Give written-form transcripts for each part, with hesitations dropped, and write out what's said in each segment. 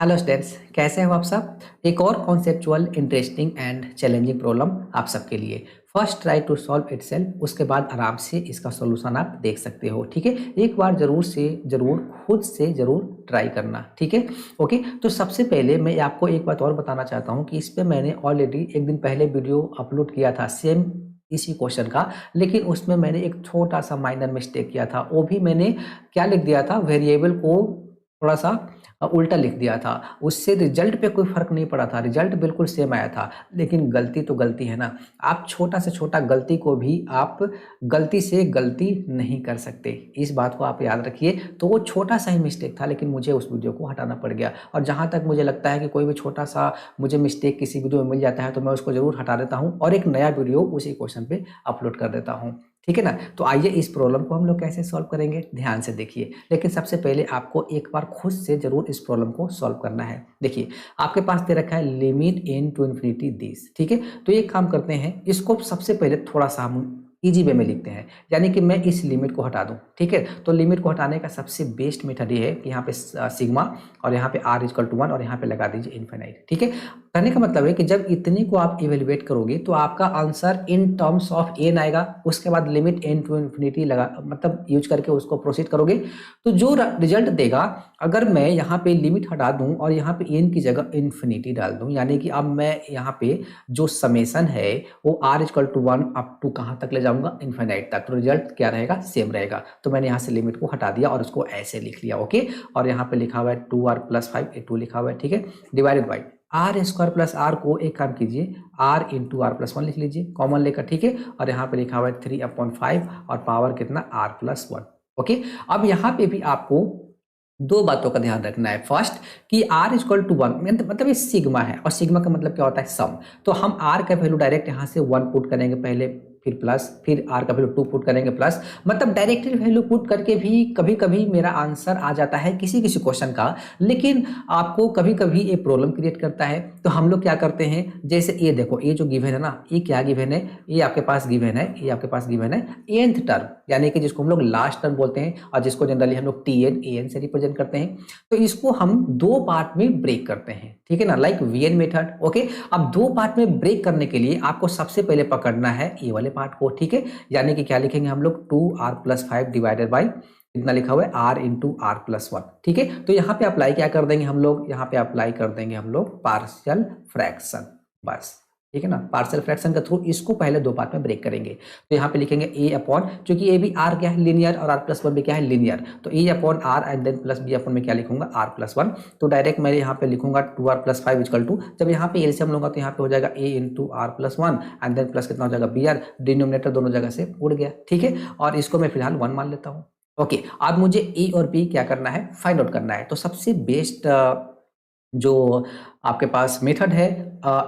Hello students, कैसे हो आप सब। एक और conceptual interesting and challenging problem आप सबके लिए। First try to solve itself, उसके बाद आराम से इसका सॉल्यूशन आप देख सकते हो। ठीक है, एक बार जरूर खुद से जरूर ट्राई करना। ठीक है, ओके। तो सबसे पहले मैं आपको एक बात और बताना चाहता हूँ कि इस पे मैंने ऑलरेडी एक दिन पहले वीडियो अपलोड किया था सेम इसी क्वेश्चन का, लेकिन उसमें मैंने एक छोटा सा माइनर मिस्टेक किया था। वो भी मैंने क्या लिख दिया था, वेरिएबल को थोड़ा सा उल्टा लिख दिया था। उससे रिजल्ट पे कोई फर्क नहीं पड़ा था, रिजल्ट बिल्कुल सेम आया था। लेकिन गलती तो गलती है ना। आप छोटा से छोटा गलती को भी आप गलती से गलती नहीं कर सकते, इस बात को आप याद रखिए। तो वो छोटा सा ही मिस्टेक था, लेकिन मुझे उस वीडियो को हटाना पड़ गया। और जहां तक मुझे लगता है कि कोई भी छोटा सा मुझे मिस्टेक किसी वीडियो में मिल जाता है तो मैं उसको जरूर हटा देता हूँ और एक नया वीडियो उसी क्वेश्चन पे अपलोड कर देता हूँ। ठीक है ना। तो आइए इस प्रॉब्लम को हम लोग कैसे सॉल्व करेंगे, ध्यान से देखिए। लेकिन सबसे पहले आपको एक बार खुद से जरूर इस प्रॉब्लम को सॉल्व करना है। देखिए, आपके पास दे रखा है limit n to infinity this. ठीक है, तो एक काम करते हैं, इसको सबसे पहले थोड़ा सा हम इजी वे में लिखते हैं, यानी कि मैं इस लिमिट को हटा दूं। ठीक है, तो लिमिट को हटाने का सबसे बेस्ट मेथड ये है कि यहाँ पे सिग्मा और यहाँ पे r इक्वल टू 1 और यहाँ पे लगा दीजिए इनफाइनाइट। ठीक है, कहने का मतलब है कि जब इतने को आप इवेल्युएट करोगे तो आपका answer in terms of n आएगा। उसके बाद लिमिट n टू इन्फिनिटी लगा मतलब यूज करके उसको प्रोसीड करोगे तो जो रिजल्ट देगा, अगर मैं यहाँ पे लिमिट हटा दूं और यहाँ पे n की जगह इन्फिनिटी डाल दूं, यानी कि अब मैं यहाँ पे जो समेसन है वो r equal to 1 up to कहाँ तक ले जाऊंगा, इन्फिनाइट तक। तो रिजल्ट क्या रहेगा, सेम रहेगा। तो मैंने यहाँ से लिमिट को हटा दिया और उसको ऐसे लिख लिया। ओके, और यहाँ पे लिखा हुआ है 2r प्लस 5, ये 2 लिखा हुआ है। ठीक है, divided by R square plus R को एक काम कीजिए, आर इंटू आर प्लस 1 लिख लीजिए कॉमन लेकर। ठीक है, और यहाँ पे लिखा हुआ है 3/5 और पावर कितना, आर प्लस 1। ओके, अब यहाँ पे भी आपको दो बातों का ध्यान रखना है। फर्स्ट कि r इक्वल टू 1 मतलब ये सिग्मा है, और सिग्मा का मतलब क्या होता है, सम। तो हम r का वैल्यू डायरेक्ट यहाँ से 1 पुट करेंगे पहले, फिर प्लस, फिर r का वैल्यू 2 पुट करेंगे प्लस। मतलब डायरेक्टली वैल्यू पुट करके भी कभी कभी मेरा आंसर आ जाता है किसी किसी क्वेश्चन का, लेकिन आपको कभी कभी ये प्रॉब्लम क्रिएट करता है। तो हम लोग क्या करते हैं, जैसे ये देखो, ये जो गिवन है ना, ये क्या गिवन है, ये आपके पास गिवन है, ये आपके पास गिवन है nth टर्म, यानी कि जिसको हम लोग लास्ट टर्म बोलते हैं और जिसको जनरली हम लोग tn an से रिप्रेजेंट करते हैं। तो इसको हम दो पार्ट में ब्रेक करते हैं। ठीक है ना, लाइक वीएन मेथड। ओके, अब दो पार्ट में ब्रेक करने के लिए आपको सबसे पहले पकड़ना है ये वाले पार्ट को। ठीक है, यानी कि क्या लिखेंगे हम लोग, 2r प्लस 5 डिवाइडेड बाई कितना लिखा हुआ है, r इंटू आर प्लस 1। ठीक है, तो यहाँ पे अप्लाई क्या कर देंगे हम लोग, यहाँ पे अप्लाई कर देंगे हम लोग पार्शियल फ्रैक्शन, बस। ठीक है ना, पार्शियल फ्रैक्शन के थ्रू इसको पहले दो पार्ट में ब्रेक करेंगे। तो यहाँ पे लिखेंगे ए अपॉन, क्योंकि ए भी आर क्या है, लीनियर, और आर प्लस 1 भी क्या है, लीनियर। तो a upon r and then plus b upon में क्या लिखूंगा, आर प्लस 1। तो डायरेक्ट मैं यहाँ पे लिखूंगा 2r प्लस 5 इक्वल टू, जब यहाँ पे एलसीएम लूंगा तो यहाँ पे हो जाएगा a into are plus 1 and then plus कितना हो जाएगा, बी आर। डिनोमिनेटर दोनों जगह से उड़ गया। ठीक है, और इसको मैं फिलहाल 1 मान लेता हूँ। ओके, अब मुझे ए और बी क्या करना है, फाइंड आउट करना है। तो सबसे बेस्ट जो आपके पास मेथड है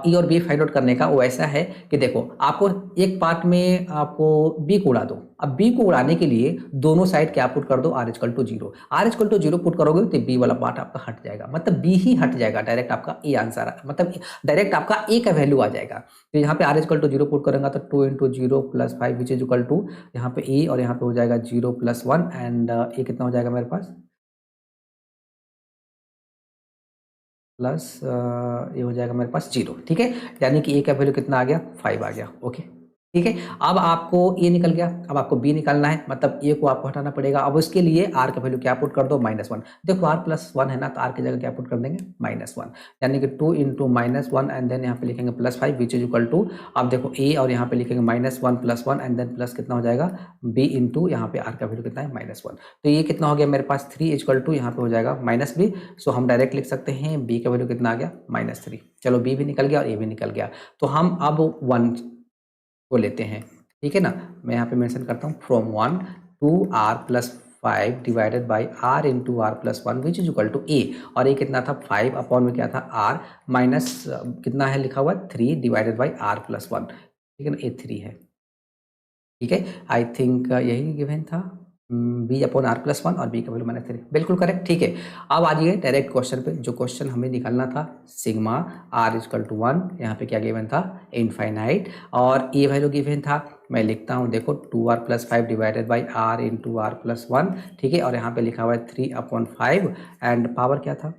ई और बी फाइंड आउट करने का, वो ऐसा है कि देखो, आपको एक पार्ट में आपको बी को उड़ा दो। अब बी को उड़ाने के लिए दोनों साइड क्या पुट कर दो, R equal to 0। R equal to 0 put करोगे तो बी वाला पार्ट आपका हट जाएगा, मतलब बी ही हट जाएगा, डायरेक्ट आपका ए आंसर, मतलब डायरेक्ट आपका ए का वैल्यू आ जाएगा। तो यहाँ पे आर इक्वल टू 0 पुट करेंगे तो 2 into 0 plus 5 which is equal to, यहाँ पे ए और यहाँ पे हो जाएगा 0 प्लस 1 एंड ए कितना हो जाएगा मेरे पास, प्लस ये हो जाएगा मेरे पास 0। ठीक है, यानी कि ए का वैल्यू कितना आ गया, 5 आ गया। ओके, ठीक है, अब आपको ए निकल गया, अब आपको बी निकालना है, मतलब ए को आपको हटाना पड़ेगा। अब उसके लिए आर का वैल्यू क्या पुट कर दो, -1। देखो आर प्लस 1 है ना, तो आर की जगह क्या पुट कर देंगे, -1, यानी कि 2 इंटू -1 एंड देन यहाँ पे लिखेंगे plus 5 which is equal to, अब देखो ए और यहाँ पे लिखेंगे -1 प्लस 1 एंड देन प्लस कितना हो जाएगा, बी इंटू यहाँ पे आर का वैल्यू कितना है, -1। तो ये कितना हो गया मेरे पास, 3 इक्वल टू यहाँ पे हो जाएगा -b। सो हम डायरेक्ट लिख सकते हैं बी का वैल्यू कितना आ गया, -3। चलो बी भी निकल गया और ए भी निकल गया। तो हम अब 1 को लेते हैं। ठीक है ना, मैं यहाँ पे मेंशन करता हूँ from 1 to r plus 5 divided by r into are plus 1 which is equal to a. और ये कितना था, 5 अपॉन में क्या था, r माइनस कितना है लिखा हुआ, 3 डिवाइडेड बाई r प्लस 1। ठीक है ना, ए 3 है। ठीक है, आई थिंक यही गिवन था, बी अपॉन आर प्लस 1 और बी का वैल्यू -3, बिल्कुल करेक्ट। ठीक है, अब आ जाइए डायरेक्ट क्वेश्चन पे। जो क्वेश्चन हमें निकालना था, सिग्मा आर इक्वल टू 1, यहाँ पे क्या गिवन था, इनफाइनाइट, और ए वैल्यू गिवन था। मैं लिखता हूँ, देखो 2r plus 5 divided by R into are plus 1। ठीक है, और यहाँ पे लिखा हुआ है 3/5 एंड पावर क्या था,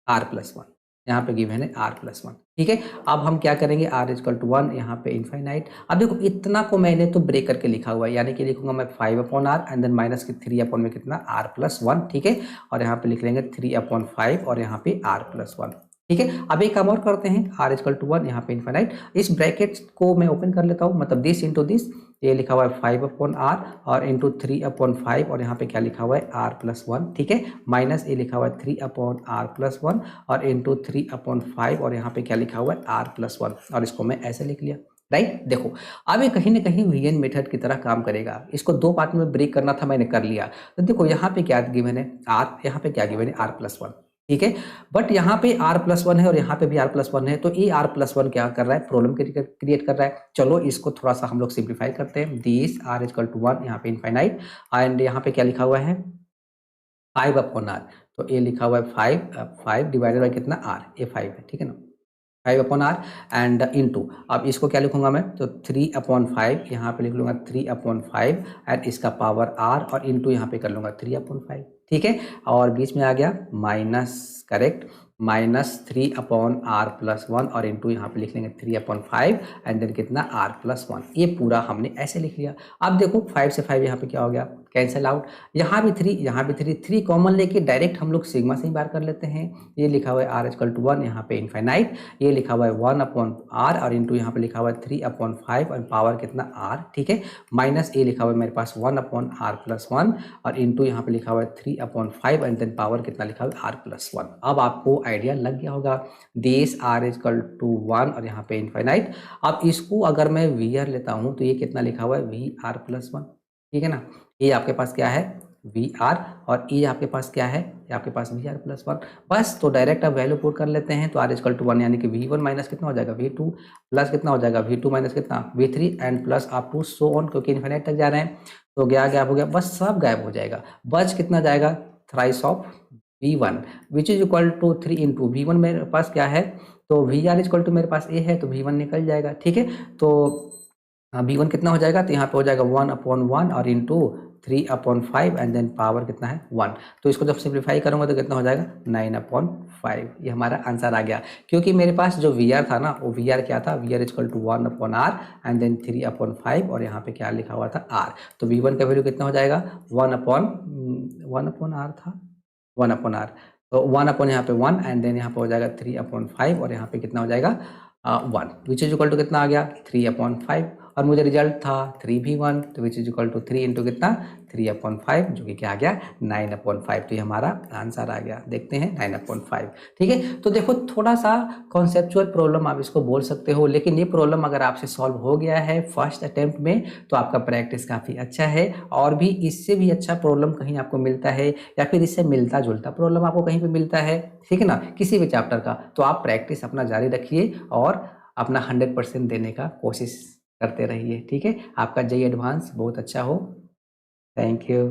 आर प्लस वन, यहाँ पे गिवन है आर प्लस वन। ठीक है, अब हम क्या करेंगे, आर इजकल टू वन, यहाँ पे इनफाइनाइट। अब देखो इतना को मैंने तो ब्रेक करके लिखा हुआ है, यानी कि लिखूंगा मैं 5/r एंड देन माइनस की 3 में कितना आर प्लस वन। ठीक है, और यहाँ पे लिख लेंगे 3/5 और यहाँ पे आर प्लस वन। ठीक है, अब एक काम और करते हैं, आर इजकल टू वन, यहाँ पे इनफाइनाइट। इस ब्रैकेट को मैं ओपन कर लेता हूँ, मतलब दिस इंटू दिस, ये लिखा हुआ है 5/r और इंटू 3/5 और यहाँ पे क्या लिखा हुआ है आर प्लस वन। ठीक है, माइनस ये लिखा हुआ है 3/r प्लस वन और इंटू 3/5 और यहाँ पे क्या लिखा हुआ है आर प्लस वन, और इसको मैं ऐसे लिख लिया। राइट, देखो अब ये कहीं ना कहीं वीएन मेथड की तरह काम करेगा। इसको दो पार्ट में ब्रेक करना था, मैंने कर लिया। तो देखो यहाँ पे क्या गिवन है आर, यहाँ पे क्या गिवन है आर प्लस वन। ठीक है, बट यहाँ पे आर प्लस वन है और यहाँ पे भी आर प्लस वन है, तो ये आर प्लस वन क्या कर रहा है, प्रॉब्लम क्रिएट कर रहा है। चलो इसको थोड़ा सा हम लोग सिंप्लीफाई करते हैं। This R equal to one, यहाँ पे इनफाइनाइट, एंड यहाँ पे क्या लिखा हुआ है 5/r, तो ये लिखा हुआ है 5 डिवाइडेड बाई कितना आर, ये 5 है। ठीक है ना, 5/r एंड इंटू, अब इसको क्या लिखूंगा मैं, तो 3/5, यहाँ पे लिख लूंगा 3/5 एंड इसका पावर r और इंटू यहाँ पे कर लूंगा 3/5। ठीक है, और बीच में आ गया minus, correct, minus 3/r plus one और इंटू यहाँ पे लिख लेंगे 3/5 एंड देन कितना r प्लस वन। ये पूरा हमने ऐसे लिख लिया। अब देखो 5 से 5 यहाँ पे क्या हो गया, कैंसिल आउट, यहाँ भी 3, यहाँ भी 3, 3 कॉमन लेके डायरेक्ट हम लोग सिग्मा से ही बाहर कर लेते हैं। ये लिखा हुआ है आर इजकल टू वन, यहाँ पे इनफाइनाइट, ये लिखा हुआ है 1/r और इंटू यहाँ पे लिखा हुआ है 3/5 और पावर कितना r। ठीक है, माइनस ये लिखा हुआ है मेरे पास 1/r प्लस वन और इंटू यहाँ पे लिखा हुआ है 3/5 एंड देन पावर कितना लिखा हुआ है r प्लस वन। अब आपको आइडिया लग गया होगा, this R equal to one और यहाँ पे इनफाइनाइट। अब इसको अगर मैं वी आर लेता हूँ तो ये कितना लिखा हुआ है वी आर प्लस वन। ठीक है ना, ये आपके पास क्या है वी आर और ये आपके पास क्या है, ये आपके पास वी आर प्लस वन। बस तो डायरेक्ट आप वैल्यू पुट कर लेते हैं, तो आर इजकल टू वन यानी कि वी वन माइनस कितना हो जाएगा वी टू, प्लस कितना हो जाएगा वी टू माइनस कितना V three and plus up to so on, क्योंकि इन्फिनिट तक जा रहे हैं। तो गया गैप हो गया, बस सब गायब हो जाएगा। बच कितना जाएगा thrice of v1 which is equal to 3 into v1 मेरे पास क्या है, तो वी आर इजक्वल टू मेरे पास ए है तो v1 निकल जाएगा। ठीक है, तो v1 कितना हो जाएगा, तो यहाँ पे हो जाएगा 1/1 और इंटू 3/5 एंड देन पावर कितना है 1। तो इसको जब सिंप्लीफाई करूंगा तो कितना हो जाएगा 9/5। ये हमारा आंसर आ गया, क्योंकि मेरे पास जो वी आर था ना, वो वी आर क्या था, V R equal to 1/r and then 3/5 और यहाँ पे क्या लिखा हुआ था r। तो v1 का वैल्यू कितना हो जाएगा 1/r था 1/r, तो 1 यहाँ पे 1 एंड देन यहाँ पे हो जाएगा 3/5 और यहाँ पे कितना हो जाएगा 1, विच इज इक्वल टू कितना आ गया 3/5 और मुझे रिजल्ट था 3v1, तो which is equal to 3 into कितना 3/5 जो कि क्या आ गया 9/5। तो ये हमारा आंसर आ गया, देखते हैं 9/5। ठीक है, तो देखो थोड़ा सा कॉन्सेप्चुअल प्रॉब्लम आप इसको बोल सकते हो, लेकिन ये प्रॉब्लम अगर आपसे सॉल्व हो गया है फर्स्ट अटेम्प्ट में तो आपका प्रैक्टिस काफ़ी अच्छा है। और भी इससे भी अच्छा प्रॉब्लम कहीं आपको मिलता है या फिर इससे मिलता जुलता प्रॉब्लम आपको कहीं पे मिलता है, ठीक है ना, किसी भी चैप्टर का, तो आप प्रैक्टिस अपना जारी रखिए और अपना 100% देने का कोशिश करते रहिए। ठीक है, आपका जेईई एडवांस बहुत अच्छा हो। Thank you.